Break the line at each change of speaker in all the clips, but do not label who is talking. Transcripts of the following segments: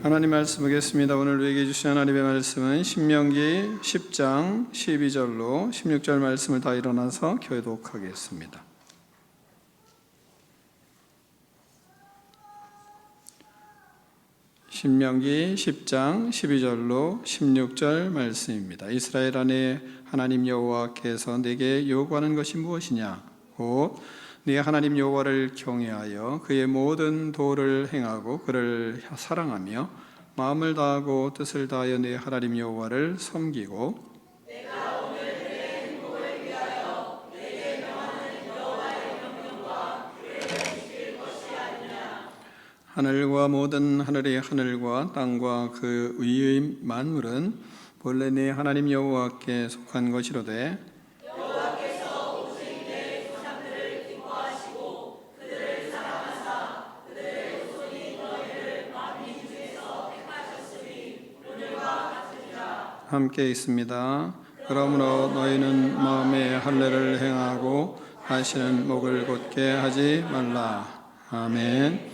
하나님 말씀 보겠습니다. 오늘 우리에게 주신 하나님의 말씀은 신명기 10장 12절로 16절 말씀을 다 일어나서 교독하겠습니다. 신명기 10장 12절로 16절 말씀입니다. 이스라엘 안에 하나님 여호와께서 내게 요구하는 것이 무엇이냐? 곧 네 하나님 여호와를 경외하여 그의 모든 도를 행하고 그를 사랑하며 마음을 다하고 뜻을 다하여 네 하나님 여호와를 섬기고
내가 오늘 내 행복을 위하여 내게 명하는 여호와의 명령과 규례를 지킬 것이 아니냐.
하늘과 모든 하늘의 하늘과 땅과 그 위의 만물은 본래 네 하나님 여호와께 속한 것이로되
여호와께서 오직 내 조상들을 기뻐하시고 그들을 사랑하사 그들의 후손이 너희를 만민 중에서 택하셨으니 오늘과 같으니라.
함께 있습니다. 그러므로 너희는 마음에 할례를 행하고 다시는 목을 곧게 하지 말라. 아멘.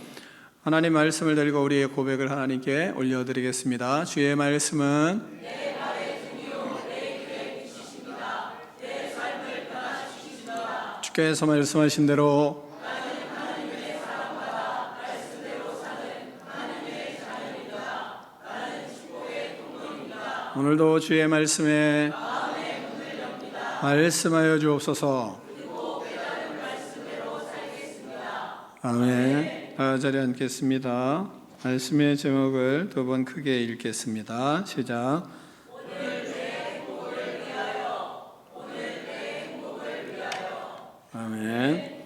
하나님 말씀을 들고 우리의 고백을 하나님께 올려드리겠습니다. 주의 말씀은
내 발의 등이요 내 길의 빛이십니다. 내 삶을 변화시키시더라.
주께서 말씀하신 대로
나는 하나님의 사랑받아 말씀대로 사는 하나님의 자녀이다. 나는 축복의 통로입니다.
오늘도 주의 말씀에
마음의 문을 엽니다.
말씀하여 주옵소서.
그리고 깨달은 말씀대로 살겠습니다.
아멘. 다 자리에 앉겠습니다. 말씀의 제목을 두 번 크게 읽겠습니다. 시작.
오늘 내 행복을 위하여. 오늘 내 행복을 위하여.
아멘.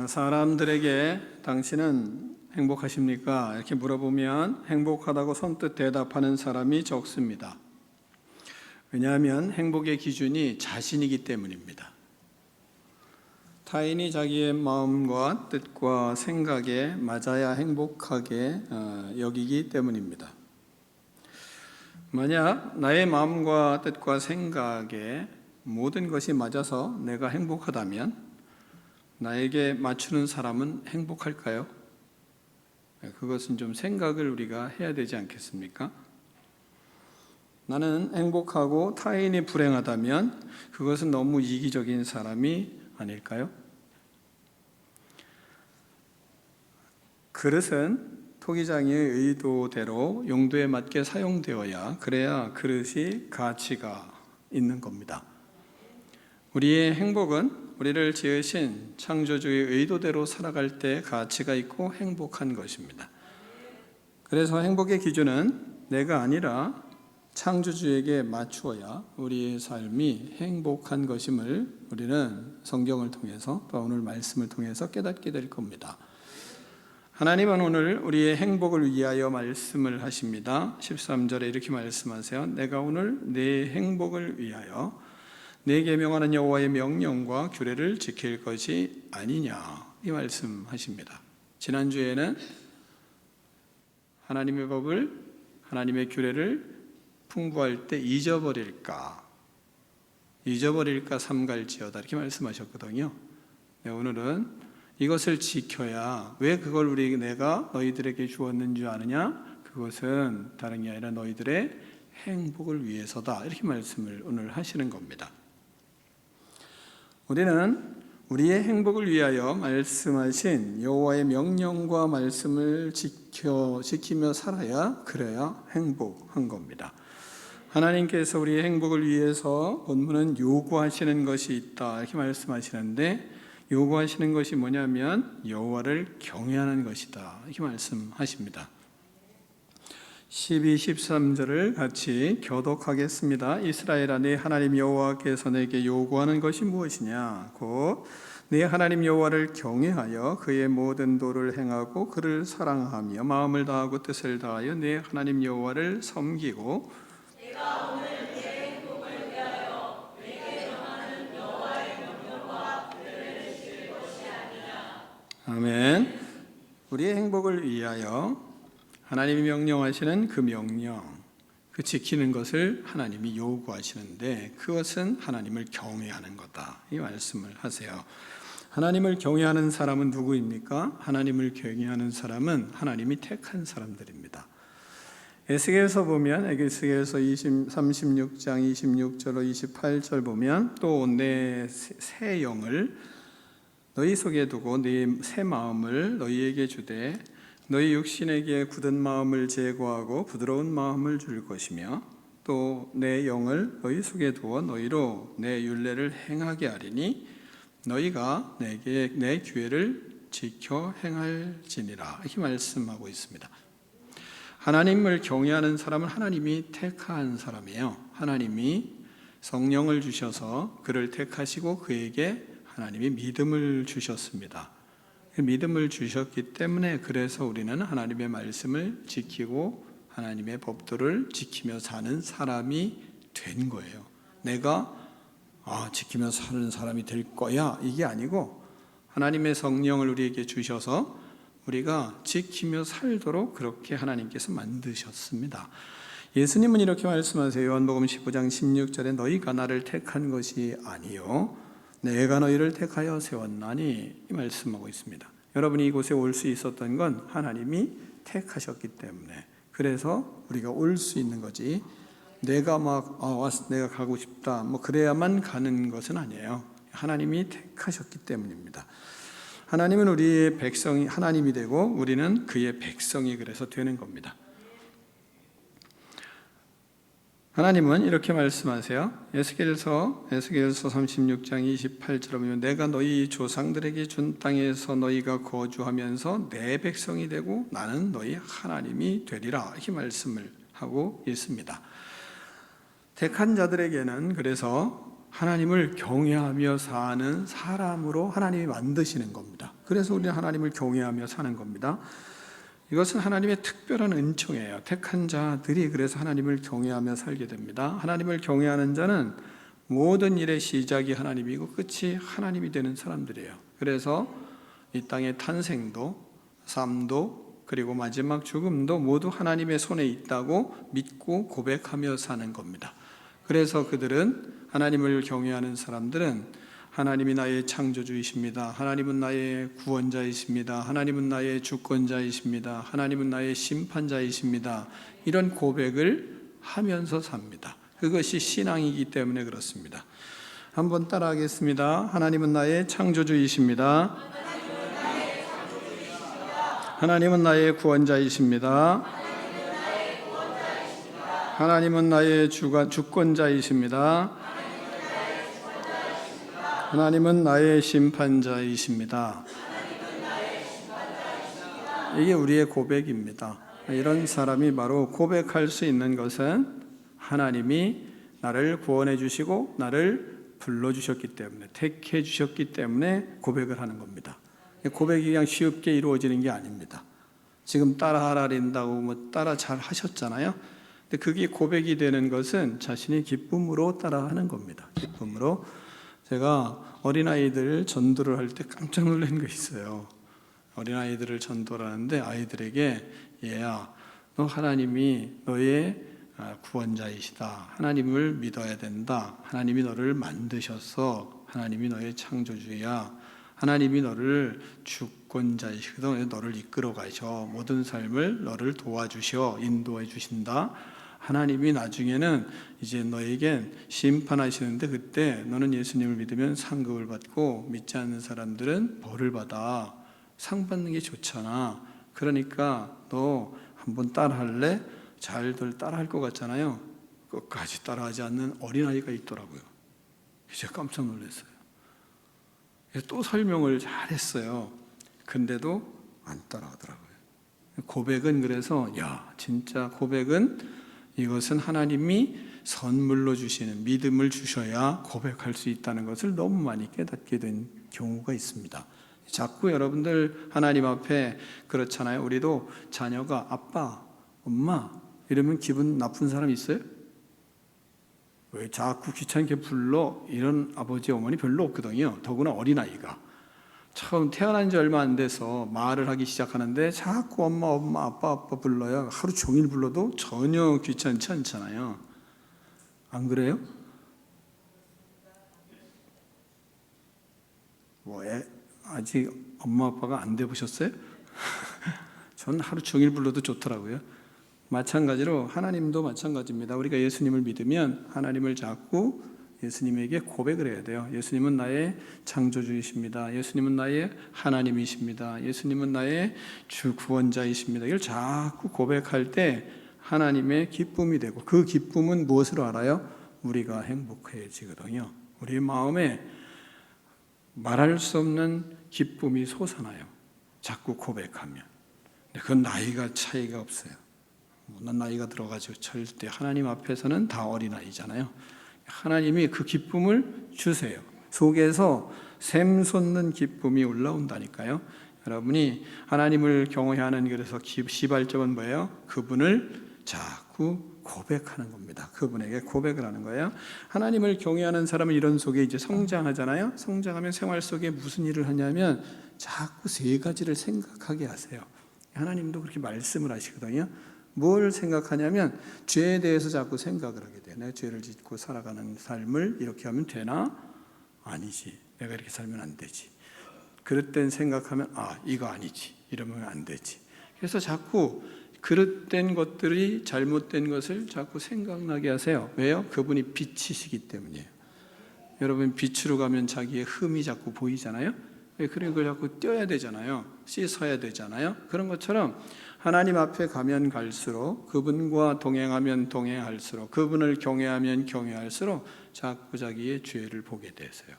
사람들에게 당신은 행복하십니까? 이렇게 물어보면 행복하다고 선뜻 대답하는 사람이 적습니다. 왜냐하면 행복의 기준이 자신이기 때문입니다. 타인이 자기의 마음과 뜻과 생각에 맞아야 행복하게 여기기 때문입니다. 만약 나의 마음과 뜻과 생각에 모든 것이 맞아서 내가 행복하다면 나에게 맞추는 사람은 행복할까요? 그것은 좀 생각을 우리가 해야 되지 않겠습니까? 나는 행복하고 타인이 불행하다면 그것은 너무 이기적인 사람이 아닐까요? 그릇은 토기장의 의도대로 용도에 맞게 사용되어야 그래야 그릇이 가치가 있는 겁니다. 우리의 행복은 우리를 지으신 창조주의 의도대로 살아갈 때 가치가 있고 행복한 것입니다. 그래서 행복의 기준은 내가 아니라 창조주에게 맞추어야 우리의 삶이 행복한 것임을 우리는 성경을 통해서 또 오늘 말씀을 통해서 깨닫게 될 겁니다. 하나님은 오늘 우리의 행복을 위하여 말씀을 하십니다. 13절에 이렇게 말씀하세요. 내가 오늘 내 행복을 위하여 내게 명하는 여호와의 명령과 규례를 지킬 것이 아니냐, 이 말씀하십니다. 지난주에는 하나님의 법을, 하나님의 규례를 풍부할 때 잊어버릴까 삼갈지어다 이렇게 말씀하셨거든요. 네, 오늘은 이것을 지켜야, 왜 그걸 내가 너희들에게 주었는 줄 아느냐? 그것은 다른 게 아니라 너희들의 행복을 위해서다, 이렇게 말씀을 오늘 하시는 겁니다. 우리는 우리의 행복을 위하여 말씀하신 여호와의 명령과 말씀을 지키며 살아야, 그래야 행복한 겁니다. 하나님께서 우리의 행복을 위해서 본문은 요구하시는 것이 있다, 이렇게 말씀하시는데, 요구하시는 것이 뭐냐면 여호와를 경외하는 것이다, 이렇게 말씀하십니다. 12, 13절을 같이 교독하겠습니다. 이스라엘아, 네 하나님 여호와께서 내게 요구하는 것이 무엇이냐? 곧 네 하나님 여호와를 경외하여 그의 모든 도를 행하고 그를 사랑하며 마음을 다하고 뜻을 다하여 네 하나님 여호와를 섬기고
내가 오늘 내 행복을 위하여 내게 명하는 여호와의 명령과 규례를 지킬 것이 아니냐.
아멘. 우리의 행복을 위하여 하나님이 명령하시는 그 명령, 그 지키는 것을 하나님이 요구하시는데 그것은 하나님을 경외하는 거다, 이 말씀을 하세요. 하나님을 경외하는 사람은 누구입니까? 하나님을 경외하는 사람은 하나님이 택한 사람들입니다. 에스겔서 보면 에스겔서 36장 26절로 28절 보면 또 내 새 영을 너희 속에 두고 네 새 마음을 너희에게 주되 너희 육신에게 굳은 마음을 제거하고 부드러운 마음을 줄 것이며 또 내 영을 너희 속에 두어 너희로 내 율례를 행하게 하리니 너희가 내게 내 규례를 지켜 행할지니라 이렇게 말씀하고 있습니다. 하나님을 경외하는 사람은 하나님이 택한 사람이에요. 하나님이 성령을 주셔서 그를 택하시고 그에게 하나님이 믿음을 주셨습니다. 믿음을 주셨기 때문에 그래서 우리는 하나님의 말씀을 지키고 하나님의 법도를 지키며 사는 사람이 된 거예요. 내가 지키며 사는 사람이 될 거야 이게 아니고 하나님의 성령을 우리에게 주셔서 우리가 지키며 살도록 그렇게 하나님께서 만드셨습니다. 예수님은 이렇게 말씀하세요. 요한복음 15장 16절에 너희가 나를 택한 것이 아니요 내가 너희를 택하여 세웠나니 이 말씀하고 있습니다. 여러분이 이곳에 올 수 있었던 건 하나님이 택하셨기 때문에 그래서 우리가 올 수 있는 거지 내가 내가 가고 싶다 그래야만 가는 것은 아니에요. 하나님이 택하셨기 때문입니다. 하나님은 우리의 백성이 하나님이 되고 우리는 그의 백성이 그래서 되는 겁니다. 하나님은 이렇게 말씀하세요. 에스겔서 36장 28절에 보면 내가 너희 조상들에게 준 땅에서 너희가 거주하면서 내 백성이 되고 나는 너희 하나님이 되리라 이렇게 말씀을 하고 있습니다. 택한 자들에게는 그래서 하나님을 경외하며 사는 사람으로 하나님이 만드시는 겁니다. 그래서 우리는 하나님을 경외하며 사는 겁니다. 이것은 하나님의 특별한 은총이에요. 택한 자들이 그래서 하나님을 경외하며 살게 됩니다. 하나님을 경외하는 자는 모든 일의 시작이 하나님이고 끝이 하나님이 되는 사람들이에요. 그래서 이 땅의 탄생도 삶도 그리고 마지막 죽음도 모두 하나님의 손에 있다고 믿고 고백하며 사는 겁니다. 그래서 그들은 하나님을 경외하는 사람들은 하나님이 나의 창조주이십니다. 하나님은 나의 구원자이십니다. 하나님은 나의 주권자이십니다. 하나님은 나의 심판자이십니다. 이런 고백을 하면서 삽니다. 그것이 신앙이기 때문에 그렇습니다. 한번 따라하겠습니다. 하나님은 나의 창조주이십니다. 하나님은 나의 구원자이십니다. 하나님은 나의 주권자이십니다. 하나님은 나의 심판자이십니다. 이게 우리의 고백입니다. 이런 사람이 바로 고백할 수 있는 것은 하나님이 나를 구원해 주시고 나를 불러주셨기 때문에 택해 주셨기 때문에 고백을 하는 겁니다. 고백이 그냥 쉽게 이루어지는 게 아닙니다. 지금 따라하라린다고 따라 잘 하셨잖아요. 근데 그게 고백이 되는 것은 자신이 기쁨으로 따라하는 겁니다. 기쁨으로. 제가 어린아이들 전도를 할 때 깜짝 놀란 거 있어요. 어린아이들을 전도를 하는데 아이들에게 얘야 너 하나님이 너의 구원자이시다. 하나님을 믿어야 된다. 하나님이 너를 만드셨어. 하나님이 너의 창조주야. 하나님이 너를 주권자이시거든. 너를 이끌어 가셔. 모든 삶을 너를 도와주셔. 인도해 주신다. 하나님이 나중에는 이제 너에겐 심판하시는데 그때 너는 예수님을 믿으면 상급을 받고 믿지 않는 사람들은 벌을 받아. 상 받는 게 좋잖아. 그러니까 너 한번 따라할래? 잘들 따라할 것 같잖아요. 끝까지 따라하지 않는 어린아이가 있더라고요. 제가 깜짝 놀랐어요. 또 설명을 잘했어요. 근데도 안 따라하더라고요. 고백은 그래서 진짜 고백은 이것은 하나님이 선물로 주시는 믿음을 주셔야 고백할 수 있다는 것을 너무 많이 깨닫게 된 경우가 있습니다. 자꾸 여러분들 하나님 앞에 그렇잖아요. 우리도 자녀가 아빠, 엄마 이러면 기분 나쁜 사람 있어요? 왜 자꾸 귀찮게 불러? 이런 아버지 어머니 별로 없거든요. 더구나 어린아이가 처음 태어난 지 얼마 안 돼서 말을 하기 시작하는데 자꾸 엄마, 아빠 불러요. 하루 종일 불러도 전혀 귀찮지 않잖아요. 안 그래요? 아직 엄마 아빠가 안 돼 보셨어요? 전 하루 종일 불러도 좋더라고요. 마찬가지로 하나님도 마찬가지입니다. 우리가 예수님을 믿으면 하나님을 자꾸 예수님에게 고백을 해야 돼요. 예수님은 나의 창조주이십니다. 예수님은 나의 하나님이십니다. 예수님은 나의 주 구원자이십니다. 이걸 자꾸 고백할 때 하나님의 기쁨이 되고, 그 기쁨은 무엇으로 알아요? 우리가 행복해지거든요. 우리 마음에 말할 수 없는 기쁨이 솟아나요. 자꾸 고백하면. 근데 그건 나이가 차이가 없어요. 난 나이가 들어가지고 절대 하나님 앞에서는 다 어린아이잖아요. 하나님이 그 기쁨을 주세요. 속에서 샘솟는 기쁨이 올라온다니까요. 여러분이 하나님을 경외하는, 그래서 시발점은 뭐예요? 그분을 자꾸 고백하는 겁니다. 그분에게 고백을 하는 거예요. 하나님을 경외하는 사람은 이런 속에 이제 성장하잖아요. 성장하면 생활 속에 무슨 일을 하냐면 자꾸 세 가지를 생각하게 하세요. 하나님도 그렇게 말씀을 하시거든요. 뭘 생각하냐면 죄에 대해서 자꾸 생각을 하게 돼요. 내가 죄를 짓고 살아가는 삶을 이렇게 하면 되나? 아니지. 내가 이렇게 살면 안 되지. 그릇된 생각하면 이거 아니지. 이러면 안 되지. 그래서 자꾸 그릇된 것들이 잘못된 것을 자꾸 생각나게 하세요. 왜요? 그분이 빛이시기 때문이에요. 여러분, 빛으로 가면 자기의 흠이 자꾸 보이잖아요. 그런 걸 자꾸 떼어야 되잖아요. 씻어야 되잖아요. 그런 것처럼 하나님 앞에 가면 갈수록, 그분과 동행하면 동행할수록, 그분을 경외하면 경외할수록 자꾸 자기의 죄를 보게 되세요.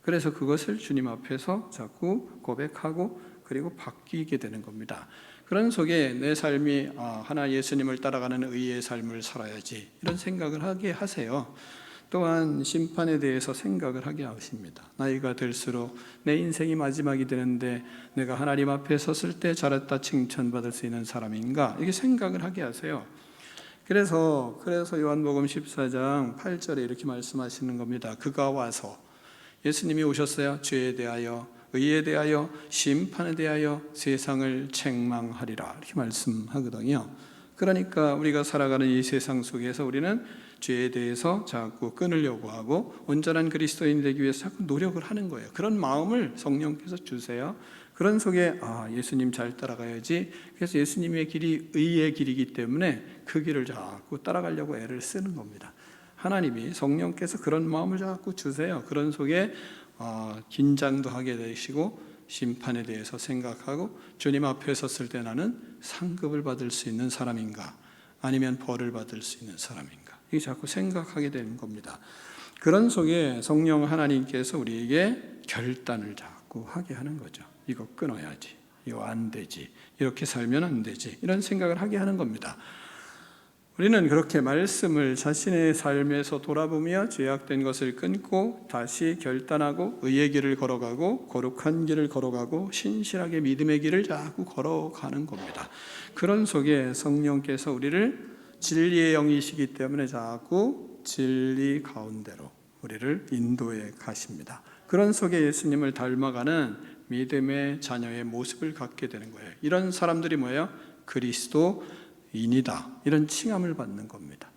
그래서 그것을 주님 앞에서 자꾸 고백하고 그리고 바뀌게 되는 겁니다. 그런 속에 내 삶이 하나 예수님을 따라가는 의의 삶을 살아야지, 이런 생각을 하게 하세요. 또한 심판에 대해서 생각을 하게 하십니다. 나이가 들수록 내 인생이 마지막이 되는데 내가 하나님 앞에 섰을 때 잘했다 칭찬받을 수 있는 사람인가, 이렇게 생각을 하게 하세요. 그래서 요한복음 14장 8절에 이렇게 말씀하시는 겁니다. 그가 와서, 예수님이 오셨어요. 죄에 대하여, 의에 대하여, 심판에 대하여 세상을 책망하리라, 이렇게 말씀하거든요. 그러니까 우리가 살아가는 이 세상 속에서 우리는 죄에 대해서 자꾸 끊으려고 하고 온전한 그리스도인이 되기 위해서 자꾸 노력을 하는 거예요. 그런 마음을 성령께서 주세요. 그런 속에 예수님 잘 따라가야지. 그래서 예수님의 길이 의의 길이기 때문에 그 길을 자꾸 따라가려고 애를 쓰는 겁니다. 하나님이, 성령께서 그런 마음을 자꾸 주세요. 그런 속에 긴장도 하게 되시고 심판에 대해서 생각하고, 주님 앞에 섰을 때 나는 상급을 받을 수 있는 사람인가, 아니면 벌을 받을 수 있는 사람인가, 이게 자꾸 생각하게 되는 겁니다. 그런 속에 성령 하나님께서 우리에게 결단을 자꾸 하게 하는 거죠. 이거 끊어야지, 이거 안 되지, 이렇게 살면 안 되지, 이런 생각을 하게 하는 겁니다. 우리는 그렇게 말씀을 자신의 삶에서 돌아보며 죄악된 것을 끊고 다시 결단하고 의의 길을 걸어가고 거룩한 길을 걸어가고 신실하게 믿음의 길을 자꾸 걸어가는 겁니다. 그런 속에 성령께서 우리를 진리의 영이시기 때문에 자꾸 진리 가운데로 우리를 인도해 가십니다. 그런 속에 예수님을 닮아가는 믿음의 자녀의 모습을 갖게 되는 거예요. 이런 사람들이 뭐예요? 그리스도인이다, 이런 칭함을 받는 겁니다.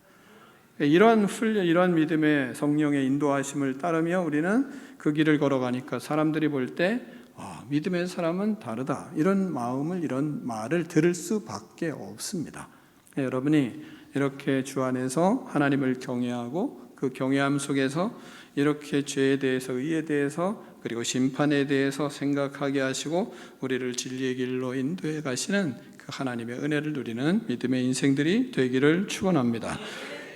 이러한 훈련, 이러한 믿음의 성령의 인도하심을 따르며 우리는 그 길을 걸어가니까 사람들이 볼 때 믿음의 사람은 다르다, 이런 마음을, 이런 말을 들을 수밖에 없습니다. 여러분이 이렇게 주 안에서 하나님을 경외하고 그 경외함 속에서 이렇게 죄에 대해서, 의에 대해서, 그리고 심판에 대해서 생각하게 하시고 우리를 진리의 길로 인도해 가시는 그 하나님의 은혜를 누리는 믿음의 인생들이 되기를 축원합니다.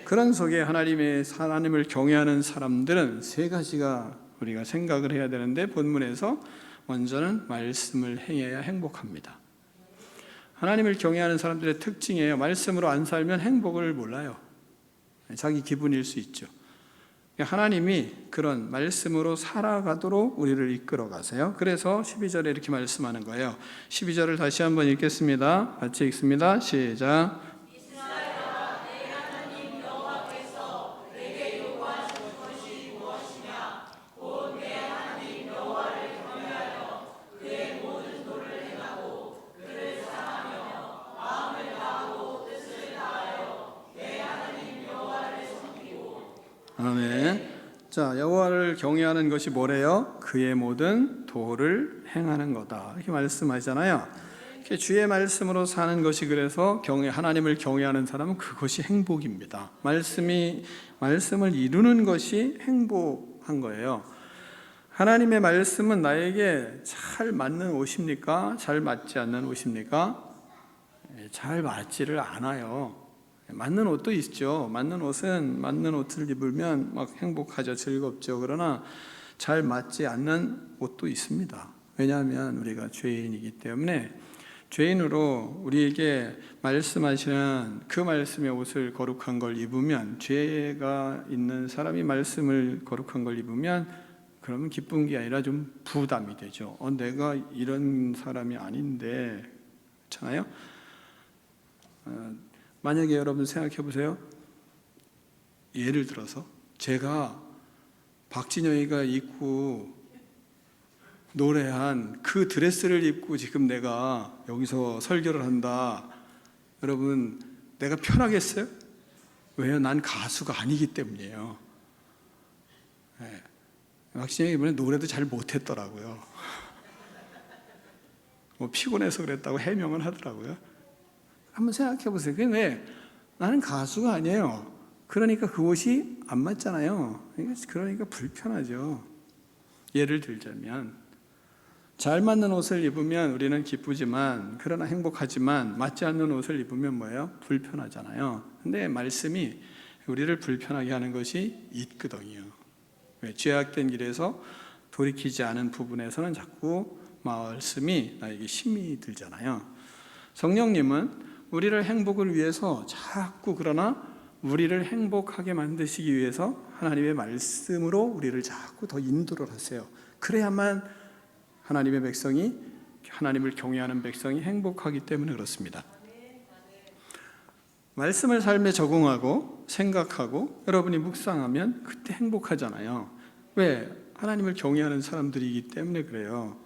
그런 속에 하나님을 경외하는 사람들은 세 가지가 우리가 생각을 해야 되는데, 본문에서 먼저는 말씀을 행해야 행복합니다. 하나님을 경외하는 사람들의 특징이에요. 말씀으로 안 살면 행복을 몰라요. 자기 기분일 수 있죠. 하나님이 그런 말씀으로 살아가도록 우리를 이끌어 가세요. 그래서 12절에 이렇게 말씀하는 거예요. 12절을 다시 한번 읽겠습니다. 같이 읽습니다. 시작. 아멘. 자, 여호와를 경외하는 것이 뭐래요? 그의 모든 도를 행하는 거다, 이렇게 말씀하잖아요. 주의 말씀으로 사는 것이 그래서 하나님을 경외하는 사람은 그것이 행복입니다. 말씀을 이루는 것이 행복한 거예요. 하나님의 말씀은 나에게 잘 맞는 옷입니까? 잘 맞지 않는 옷입니까? 잘 맞지를 않아요. 맞는 옷도 있죠. 맞는 옷을 입으면 막 행복하죠, 즐겁죠. 그러나 잘 맞지 않는 옷도 있습니다. 왜냐하면 우리가 죄인이기 때문에 죄인으로 우리에게 말씀하시는 그 말씀의 옷을 거룩한 걸 입으면, 죄가 있는 사람이 말씀을 거룩한 걸 입으면 그러면 기쁜 게 아니라 좀 부담이 되죠. 내가 이런 사람이 아닌데, 그렇잖아요. 만약에 여러분 생각해 보세요. 예를 들어서 제가 박진영이가 입고 노래한 그 드레스를 입고 지금 내가 여기서 설교를 한다. 여러분, 내가 편하겠어요? 왜요? 난 가수가 아니기 때문이에요. 네. 박진영이 이번에 노래도 잘 못했더라고요. 피곤해서 그랬다고 해명을 하더라고요. 한번 생각해 보세요. 왜? 나는 가수가 아니에요. 그러니까 그 옷이 안 맞잖아요. 그러니까 불편하죠. 예를 들자면 잘 맞는 옷을 입으면 우리는 기쁘지만, 그러나 행복하지만 맞지 않는 옷을 입으면 뭐예요? 불편하잖아요. 근데 말씀이 우리를 불편하게 하는 것이 있거든요. 왜? 죄악된 길에서 돌이키지 않은 부분에서는 자꾸 말씀이 나에게 힘이 들잖아요. 성령님은 우리를 행복을 위해서 자꾸, 그러나 우리를 행복하게 만드시기 위해서 하나님의 말씀으로 우리를 자꾸 더 인도를 하세요. 그래야만 하나님의 백성이, 하나님을 경외하는 백성이 행복하기 때문에 그렇습니다. 말씀을 삶에 적응하고 생각하고 여러분이 묵상하면 그때 행복하잖아요. 왜? 하나님을 경외하는 사람들이기 때문에 그래요.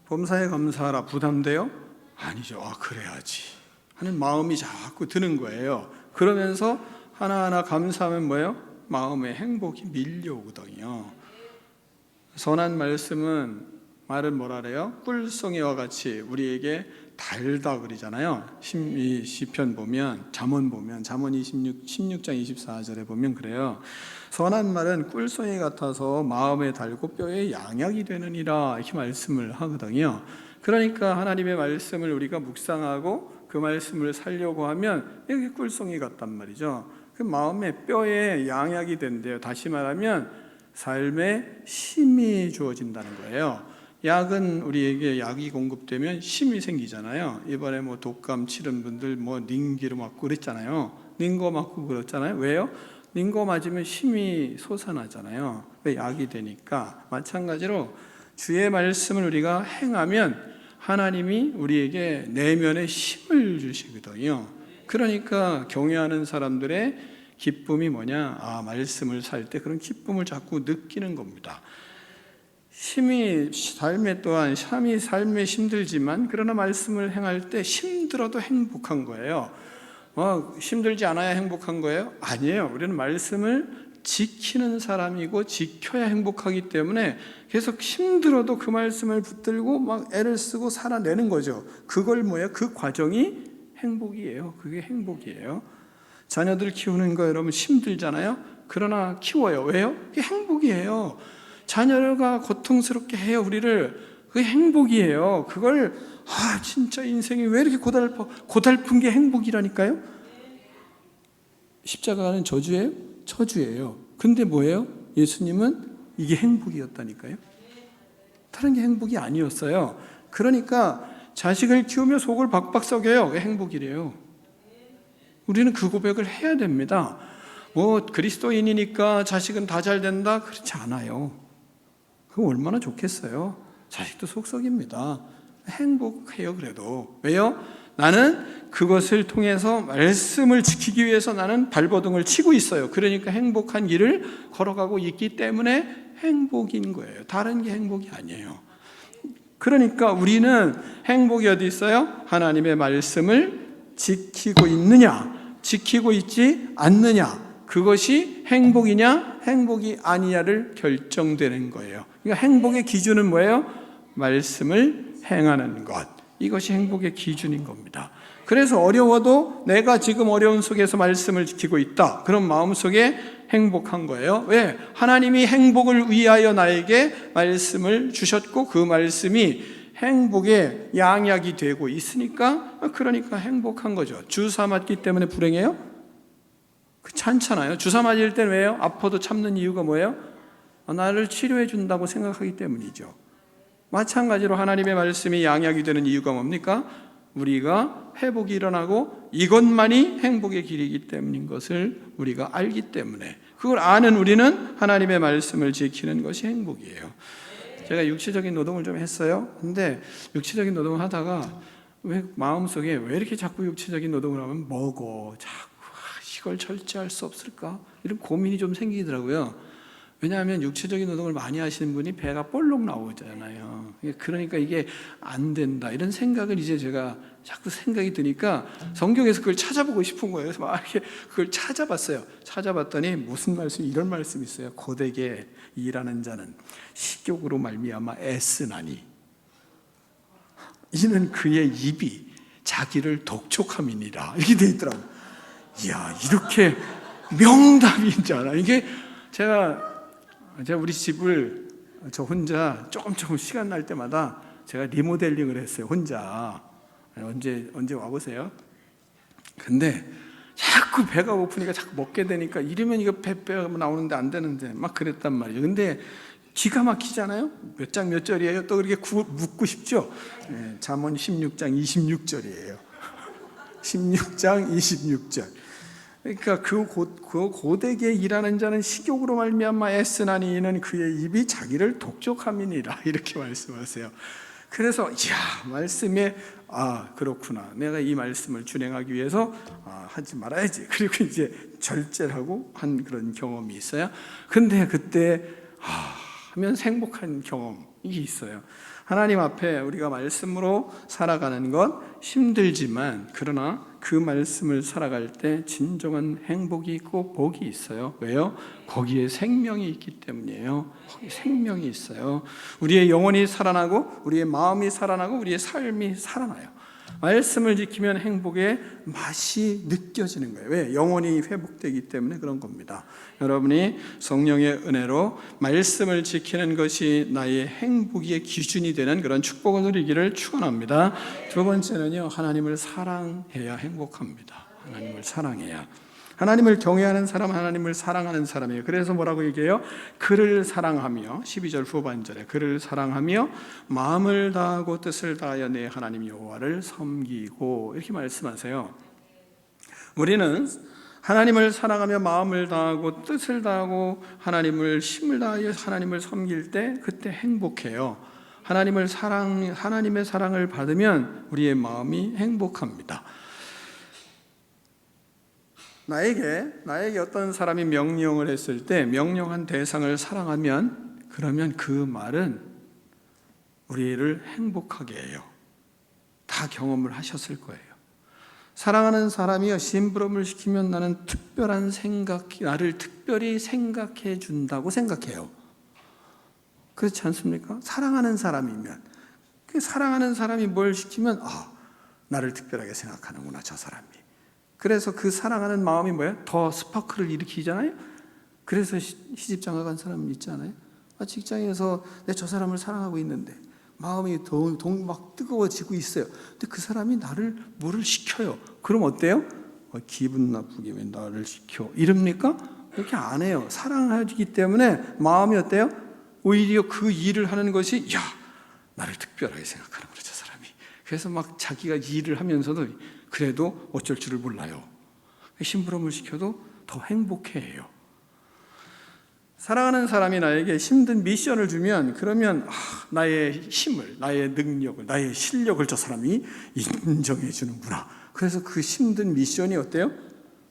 범사에 감사하라. 부담돼요? 아니죠. 그래야지 하는 마음이 자꾸 드는 거예요. 그러면서 하나하나 감사하면 뭐예요? 마음의 행복이 밀려오거든요. 선한 말씀은, 말은 뭐라 그래요? 꿀송이와 같이 우리에게 달다 그러잖아요. 시편 보면, 잠언 16장 24절에 보면 그래요. 선한 말은 꿀송이 같아서 마음에 달고 뼈에 양약이 되느니라, 이렇게 말씀을 하거든요. 그러니까 하나님의 말씀을 우리가 묵상하고 그 말씀을 살려고 하면 이게 꿀송이 같단 말이죠. 그 마음에 뼈에 양약이 된대요. 다시 말하면 삶에 힘이 주어진다는 거예요. 약은 우리에게 약이 공급되면 힘이 생기잖아요. 이번에 독감 치른 분들 닌기로 맞고 그랬잖아요. 닌거 맞고 그랬잖아요. 왜요? 닌거 맞으면 힘이 솟아나잖아요. 왜? 약이 되니까. 마찬가지로 주의 말씀을 우리가 행하면 하나님이 우리에게 내면에 힘을 주시거든요. 그러니까 경외하는 사람들의 기쁨이 뭐냐? 말씀을 살 때 그런 기쁨을 자꾸 느끼는 겁니다. 삶에 힘들지만 그러나 말씀을 행할 때 힘들어도 행복한 거예요. 힘들지 않아야 행복한 거예요? 아니에요. 우리는 말씀을 지키는 사람이고 지켜야 행복하기 때문에 계속 힘들어도 그 말씀을 붙들고 막 애를 쓰고 살아내는 거죠. 그걸 뭐예요? 그 과정이 행복이에요. 그게 행복이에요. 자녀들 키우는 거 여러분 힘들잖아요. 그러나 키워요. 왜요? 그게 행복이에요. 자녀가 고통스럽게 해요, 우리를. 그게 행복이에요. 그걸 진짜 인생이 왜 이렇게 고달픈 게 행복이라니까요. 십자가는 저주예요? 저주예요. 근데 뭐예요? 예수님은 이게 행복이었다니까요. 다른 게 행복이 아니었어요. 그러니까 자식을 키우며 속을 박박 썩여요. 왜 행복이래요? 우리는 그 고백을 해야 됩니다. 그리스도인이니까 자식은 다 잘 된다? 그렇지 않아요. 그거 얼마나 좋겠어요. 자식도 속 썩입니다. 행복해요. 그래도. 왜요? 나는 그것을 통해서 말씀을 지키기 위해서 나는 발버둥을 치고 있어요. 그러니까 행복한 길을 걸어가고 있기 때문에 행복인 거예요. 다른 게 행복이 아니에요. 그러니까 우리는 행복이 어디 있어요? 하나님의 말씀을 지키고 있느냐, 지키고 있지 않느냐, 그것이 행복이냐 행복이 아니냐를 결정되는 거예요. 그러니까 행복의 기준은 뭐예요? 말씀을 행하는 것. 이것이 행복의 기준인 겁니다. 그래서 어려워도 내가 지금 어려운 속에서 말씀을 지키고 있다, 그런 마음속에 행복한 거예요. 왜? 하나님이 행복을 위하여 나에게 말씀을 주셨고 그 말씀이 행복의 양약이 되고 있으니까, 그러니까 행복한 거죠. 주사 맞기 때문에 불행해요? 그렇지 않잖아요. 주사 맞을 때는 왜요? 아파도 참는 이유가 뭐예요? 나를 치료해 준다고 생각하기 때문이죠. 마찬가지로 하나님의 말씀이 양약이 되는 이유가 뭡니까? 우리가 회복이 일어나고 이것만이 행복의 길이기 때문인 것을 우리가 알기 때문에, 그걸 아는 우리는 하나님의 말씀을 지키는 것이 행복이에요. 제가 육체적인 노동을 좀 했어요. 근데 육체적인 노동을 하다가 왜 마음속에 왜 이렇게 자꾸 육체적인 노동을 하면 자꾸 이걸 절제할 수 없을까? 이런 고민이 좀 생기더라고요. 왜냐하면 육체적인 노동을 많이 하시는 분이 배가 볼록 나오잖아요. 그러니까 이게 안 된다, 이런 생각을 이제 제가 자꾸 생각이 드니까 성경에서 그걸 찾아보고 싶은 거예요. 그래서 막 이렇게 그걸 찾아봤어요. 찾아봤더니 무슨 말씀, 이런 말씀이 있어요. 고되게 일하는 자는 식욕으로 말미암아 애쓰나니 이는 그의 입이 자기를 독촉함이니라, 이렇게 돼 있더라고요. 이야, 이렇게 명답인 줄 알아. 이게 제가 우리 집을 저 혼자 조금 시간 날 때마다 제가 리모델링을 했어요. 혼자. 언제 와보세요. 근데 자꾸 배가 고프니까 자꾸 먹게 되니까, 이러면 이거 배 나오는데 안 되는데 막 그랬단 말이에요. 근데 기가 막히잖아요. 몇 장 몇 절이에요? 또 그렇게 묻고 싶죠. 잠언 16장 26절이에요 16장 26절. 그러니까 그 고되게 일하는 자는 식욕으로 말미암아 애쓰나니 이는 그의 입이 자기를 독촉함이니라, 이렇게 말씀하세요. 그래서 말씀에 그렇구나, 내가 이 말씀을 준행하기 위해서 하지 말아야지, 그리고 이제 절제를 하고 한 그런 경험이 있어요. 근데 그때 하면 행복한 경험이 있어요. 하나님 앞에 우리가 말씀으로 살아가는 것 힘들지만, 그러나 그 말씀을 살아갈 때 진정한 행복이 있고 복이 있어요. 왜요? 거기에 생명이 있기 때문이에요. 거기 생명이 있어요. 우리의 영혼이 살아나고 우리의 마음이 살아나고 우리의 삶이 살아나요. 말씀을 지키면 행복의 맛이 느껴지는 거예요. 왜? 영혼이 회복되기 때문에 그런 겁니다. 여러분이 성령의 은혜로 말씀을 지키는 것이 나의 행복의 기준이 되는 그런 축복을 누리기를 축원합니다. 두 번째는요, 하나님을 사랑해야 행복합니다. 하나님을 사랑해야. 하나님을 경외하는 사람, 하나님을 사랑하는 사람이에요. 그래서 뭐라고 얘기해요? 그를 사랑하며, 12절 후반절에 그를 사랑하며 마음을 다하고 뜻을 다하여 내 하나님 여호와를 섬기고, 이렇게 말씀하세요. 우리는 하나님을 사랑하며 마음을 다하고 뜻을 다하고 하나님을 힘을 다하여 하나님을 섬길 때 그때 행복해요. 하나님의 사랑을 받으면 우리의 마음이 행복합니다. 나에게 어떤 사람이 명령을 했을 때 명령한 대상을 사랑하면, 그러면 그 말은 우리를 행복하게 해요. 다 경험을 하셨을 거예요. 사랑하는 사람이요, 심부름을 시키면 나는 특별한 나를 특별히 생각해 준다고 생각해요. 그렇지 않습니까? 사랑하는 사람이면, 그 사랑하는 사람이 뭘 시키면 나를 특별하게 생각하는구나, 저 사람이. 그래서 그 사랑하는 마음이 뭐예요? 더 스파크를 일으키잖아요. 그래서 시집장가 간 사람 있잖아요. 직장에서 저 사람을 사랑하고 있는데 마음이 막 뜨거워지고 있어요. 근데 그 사람이 나를 뭐를 시켜요. 그럼 어때요? 기분 나쁘게 왜 나를 시켜? 이럽니까? 그렇게 안 해요. 사랑하기 때문에 마음이 어때요? 오히려 그 일을 하는 것이 나를 특별하게 생각하는구나, 저 사람이. 그래서 막 자기가 일을 하면서도 그래도 어쩔 줄을 몰라요. 심부름을 시켜도 더 행복해해요. 사랑하는 사람이 나에게 힘든 미션을 주면, 그러면 나의 힘을, 나의 능력을, 나의 실력을 저 사람이 인정해 주는구나. 그래서 그 힘든 미션이 어때요?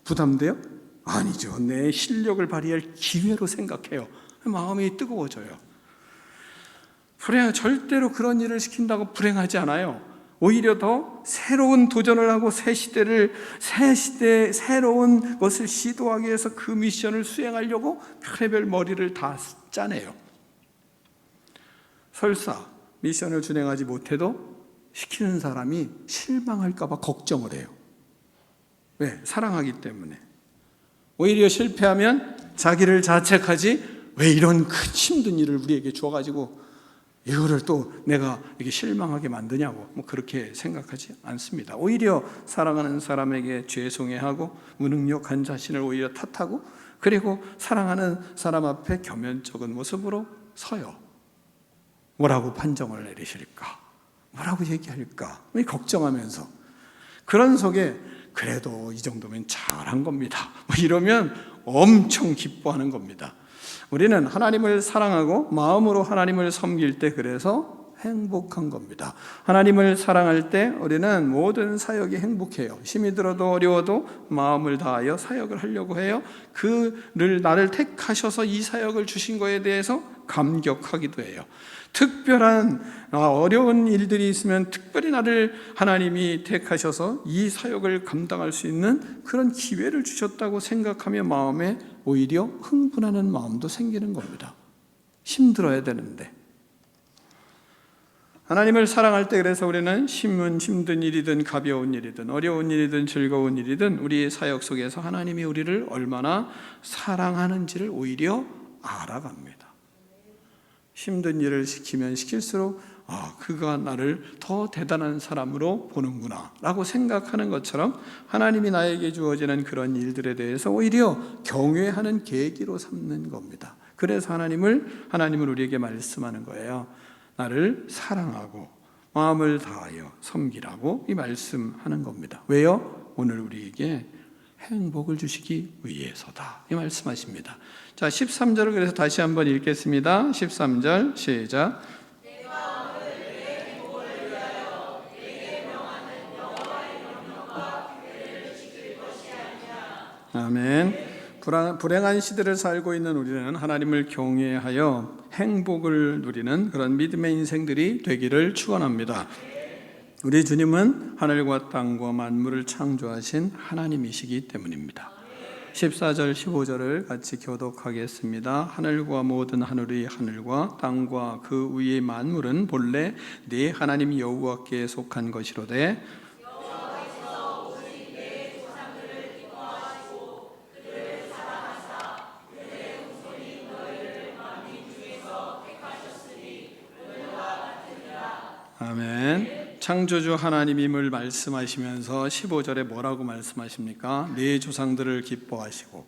부담돼요? 아니죠. 내 실력을 발휘할 기회로 생각해요. 마음이 뜨거워져요. 절대로 그런 일을 시킨다고 불행하지 않아요. 오히려 더 새로운 도전을 하고 새로운 것을 시도하기 위해서 그 미션을 수행하려고 별의별 머리를 다 짜내요. 설사 미션을 준행하지 못해도 시키는 사람이 실망할까 봐 걱정을 해요. 왜? 사랑하기 때문에. 오히려 실패하면 자기를 자책하지, 왜 이런 큰 힘든 일을 우리에게 줘가지고 이거를 또 내가 이게 실망하게 만드냐고 그렇게 생각하지 않습니다. 오히려 사랑하는 사람에게 죄송해하고 무능력한 자신을 오히려 탓하고, 그리고 사랑하는 사람 앞에 겸연쩍은 모습으로 서요. 뭐라고 판정을 내리실까? 뭐라고 얘기할까? 걱정하면서. 그런 속에 그래도 이 정도면 잘한 겁니다, 이러면 엄청 기뻐하는 겁니다. 우리는 하나님을 사랑하고 마음으로 하나님을 섬길 때 그래서 행복한 겁니다. 하나님을 사랑할 때 우리는 모든 사역이 행복해요. 힘이 들어도 어려워도 마음을 다하여 사역을 하려고 해요. 나를 택하셔서 이 사역을 주신 거에 대해서 감격하기도 해요. 특별한 어려운 일들이 있으면 특별히 나를 하나님이 택하셔서 이 사역을 감당할 수 있는 그런 기회를 주셨다고 생각하며 마음에 오히려 흥분하는 마음도 생기는 겁니다. 힘들어야 되는데. 하나님을 사랑할 때 그래서 우리는 힘든 일이든 가벼운 일이든 어려운 일이든 즐거운 일이든 우리의 사역 속에서 하나님이 우리를 얼마나 사랑하는지를 오히려 알아갑니다. 힘든 일을 시키면 시킬수록 그가 나를 더 대단한 사람으로 보는구나 라고 생각하는 것처럼 하나님이 나에게 주어지는 그런 일들에 대해서 오히려 경외하는 계기로 삼는 겁니다. 그래서 하나님은 우리에게 말씀하는 거예요. 나를 사랑하고 마음을 다하여 섬기라고 이 말씀하는 겁니다. 왜요? 오늘 우리에게 행복을 주시기 위해서다, 이 말씀하십니다. 자, 13절을 그래서 다시 한번 읽겠습니다. 13절 시작.
내가 오늘 내 행복을 위하여 내게 명하는 여호와의 명령과 규례를 지킬 것이 아니냐.
아멘. 불행한 시대를 살고 있는 우리는 하나님을 경외하여 행복을 누리는 그런 믿음의 인생들이 되기를 축원합니다. 우리 주님은 하늘과 땅과 만물을 창조하신 하나님이시기 때문입니다. 14절 15절을 같이 교독하겠습니다. 하늘과 모든 하늘의 하늘과 땅과 그 위의 만물은 본래 네 하나님 여호와께 속한 것이로되
여호와께서 오직 내 조상들을 기뻐하시고 그들을 사랑하사 그들의 후손인 너희를 만민 중에서 택하셨으니 오늘과 같으니라.
아멘. 창조주 하나님임을 말씀하시면서 15절에 뭐라고 말씀하십니까? 네 조상들을 기뻐하시고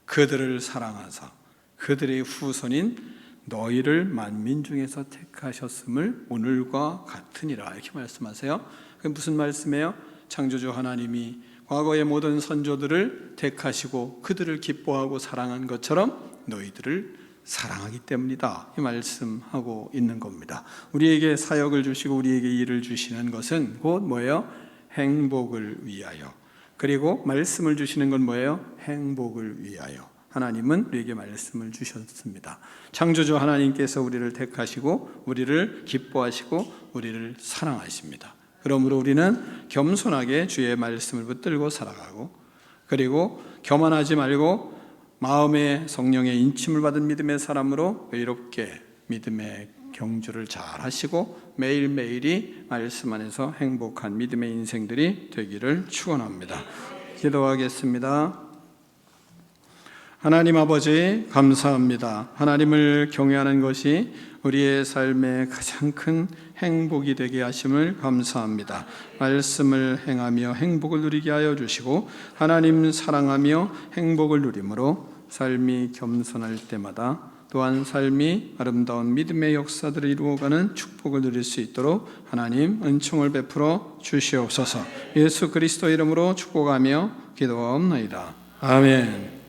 그들을 사랑하사 그들의 후손인 너희를 만민 중에서 택하셨음을 오늘과 같으니라, 이렇게 말씀하세요. 그게 무슨 말씀이에요? 창조주 하나님이 과거의 모든 선조들을 택하시고 그들을 기뻐하고 사랑한 것처럼 너희들을 사랑하기 때문이다, 이 말씀하고 있는 겁니다. 우리에게 사역을 주시고 우리에게 일을 주시는 것은 곧 뭐예요? 행복을 위하여. 그리고 말씀을 주시는 건 뭐예요? 행복을 위하여. 하나님은 우리에게 말씀을 주셨습니다. 창조주 하나님께서 우리를 택하시고 우리를 기뻐하시고 우리를 사랑하십니다. 그러므로 우리는 겸손하게 주의 말씀을 붙들고 살아가고, 그리고 교만하지 말고 마음의 성령의 인침을 받은 믿음의 사람으로 외롭게 믿음의 경주를 잘 하시고 매일매일이 말씀 안에서 행복한 믿음의 인생들이 되기를 축원합니다. 기도하겠습니다. 하나님 아버지, 감사합니다. 하나님을 경외하는 것이 우리의 삶의 가장 큰 행복이 되게 하심을 감사합니다. 말씀을 행하며 행복을 누리게 하여 주시고 하나님 사랑하며 행복을 누림으로 삶이 겸손할 때마다 또한 삶이 아름다운 믿음의 역사들을 이루어가는 축복을 누릴 수 있도록 하나님 은총을 베풀어 주시옵소서. 예수 그리스도 이름으로 축복하며 기도하옵나이다. 아멘.